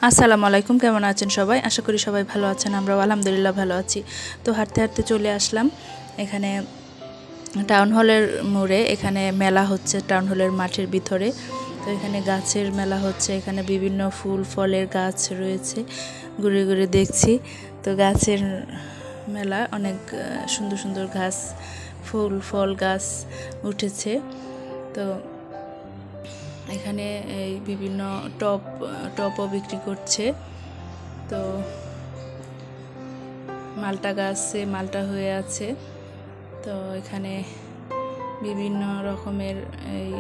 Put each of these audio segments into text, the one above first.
আসসালামু আলাইকুম, কেমন আছেন সবাই? আশা করি সবাই ভালো আছেন। আমরাও আলহামদুলিল্লাহ ভালো আছি। তো হাঁটতে হাঁটতে চলে আসলাম এখানে টাউন হলের মোড়ে। এখানে মেলা হচ্ছে টাউন হলের মাঠের ভিতরে। তো এখানে গাছের মেলা হচ্ছে, এখানে বিভিন্ন ফুল ফলের গাছ রয়েছে, ঘুরে ঘুরে দেখছি। তো গাছের মেলা, অনেক সুন্দর সুন্দর গাছ, ফুল ফল গাছ উঠেছে। তো এখানে এই বিভিন্ন টপও বিক্রি করছে। তো মালটা গাছে মালটা হয়ে আছে। তো এখানে বিভিন্ন রকমের এই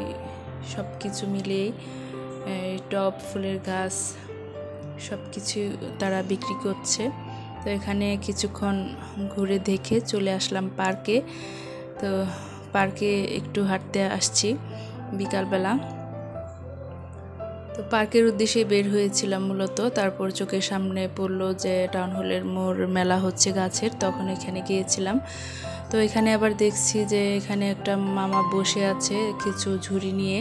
সব কিছু মিলিয়েই এই টপ ফুলের গাছ সব কিছু তারা বিক্রি করছে। তো এখানে কিছুক্ষণ ঘুরে দেখে চলে আসলাম পার্কে। তো পার্কে একটু হাঁটতে আসছি বিকালবেলা। তো পার্কের উদ্দেশ্যে বের হয়েছিলাম মূলত। তারপর চোখের সামনে পড়লো যে টাউন হলের মোড় মেলা হচ্ছে গাছের, তখন এখানে গিয়েছিলাম। তো এখানে আবার দেখছি যে এখানে একটা মামা বসে আছে কিছু ঝুড়ি নিয়ে।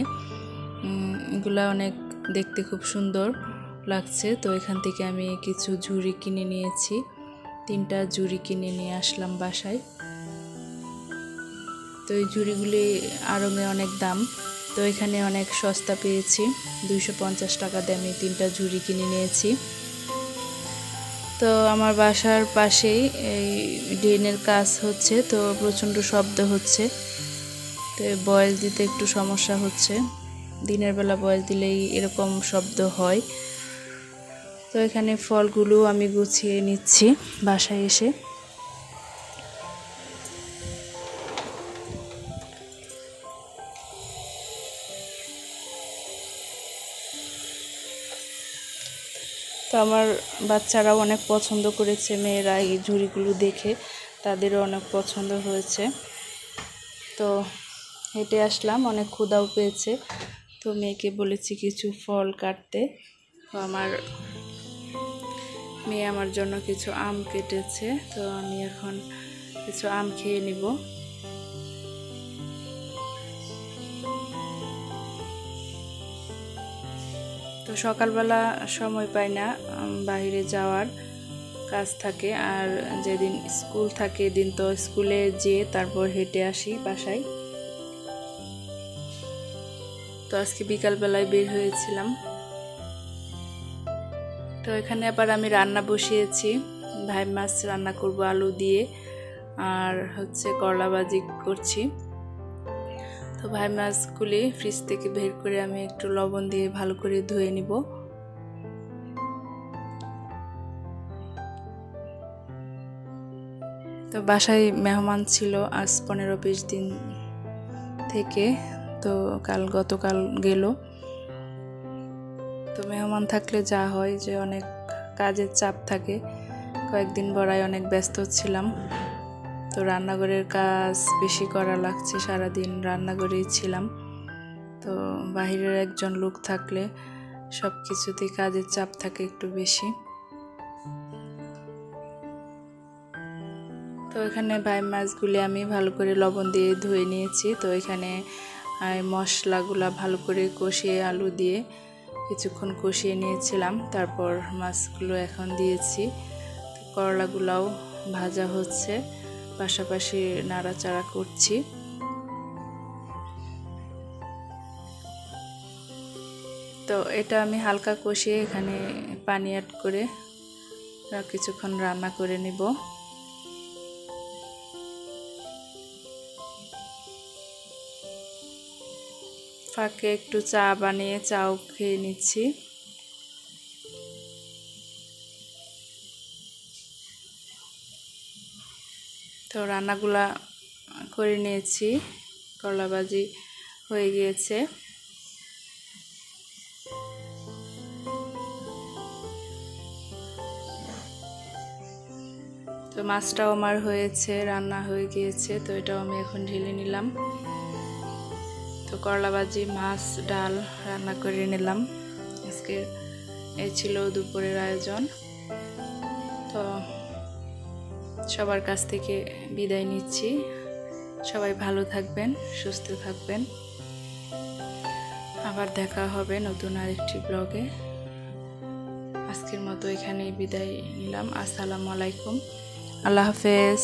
এগুলা অনেক দেখতে খুব সুন্দর লাগছে। তো এখান থেকে আমি কিছু ঝুড়ি কিনে নিয়েছি, 3টা ঝুড়ি কিনে নিয়ে আসলাম বাসায়। তো এই ঝুড়িগুলি আড়ঙে অনেক দাম, তো এখানে অনেক সস্তা পেয়েছি। 250 টাকা দিয়ে আমি 3টা ঝুড়ি কিনে নিয়েছি। তো আমার বাসার পাশেই এই ড্রেনের কাজ হচ্ছে, তো প্রচণ্ড শব্দ হচ্ছে। তো বয়েস দিতে একটু সমস্যা হচ্ছে, দিনের বেলা বয়েস দিলেই এরকম শব্দ হয়। তো এখানে ফলগুলো আমি গুছিয়ে নিচ্ছি বাসায় এসে। তো আমার বাচ্চারাও অনেক পছন্দ করেছে, মেয়েরা এই ঝুড়িগুলো দেখে তাদেরও অনেক পছন্দ হয়েছে। তো হেঁটে আসলাম, অনেক ক্ষুধাও পেয়েছে। তো মেয়েকে বলেছি কিছু ফল কাটতে। তো আমার মেয়ে আমার জন্য কিছু আম কেটেছে, তো আমি এখন কিছু আম খেয়ে নিব। তো সকালবেলা সময় পাই না বাইরে যাওয়ার, কাজ থাকে। আর যেদিন স্কুল থাকে দিন তো স্কুলে যেয়ে তারপর হেঁটে আসি বাসায়। তো আজকে বিকালবেলায় বের হয়েছিলাম। তো এখানে আবার আমি রান্না বসিয়েছি, ভাই মাছ রান্না করব আলু দিয়ে, আর হচ্ছে করলা ভাজি করছি। তো ভাই মাছগুলি ফ্রিজ থেকে বের করে আমি একটু লবণ দিয়ে ভালো করে ধুয়ে নিব। তো বাসায় মেহমান ছিল আজ 15-20 দিন থেকে। তো গতকাল গেল। তো মেহমান থাকলে যা হয় যে অনেক কাজের চাপ থাকে। কয়েকদিন বড়াই অনেক ব্যস্ত ছিলাম। তো রান্নাঘরের কাজ বেশি করা লাগছে, সারাদিন রান্নাঘরেই ছিলাম। তো বাহিরের একজন লোক থাকলে সব কিছুতেই কাজের চাপ থাকে একটু বেশি। তো এখানে ভাই মাছগুলি আমি ভালো করে লবণ দিয়ে ধুয়ে নিয়েছি। তো এখানে মশলাগুলা ভালো করে কষিয়ে আলু দিয়ে কিছুক্ষণ কষিয়ে নিয়েছিলাম। তারপর মাছগুলো এখন দিয়েছি। তো করলাগুলাও ভাজা হচ্ছে, পাশাপাশি নাড়াচাড়া করছি। তো এটা আমি হালকা কষিয়ে এখানে পানি অ্যাড করে কিছুক্ষণ রান্না করে নিব। ফাঁকে একটু চা বানিয়ে চাও খেয়ে নিচ্ছি। তো রান্নাগুলা করে নিয়েছি, করলা ভাজি হয়ে গিয়েছে। তো মাছটাও আমার হয়েছে, রান্না হয়ে গিয়েছে। তো এটাও আমি এখন ঢেলে নিলাম। তো করলা ভাজি, মাছ, ডাল রান্না করে নিলাম। আজকে এই ছিল দুপুরের আয়োজন। তো সবার কাছ থেকে বিদায় নিচ্ছি। সবাই ভালো থাকবেন, সুস্থ থাকবেন। আবার দেখা হবে নতুন আরেকটি ব্লগে। আজকের মতো এখানেই বিদায় নিলাম। আসসালামু আলাইকুম, আল্লাহ হাফেজ।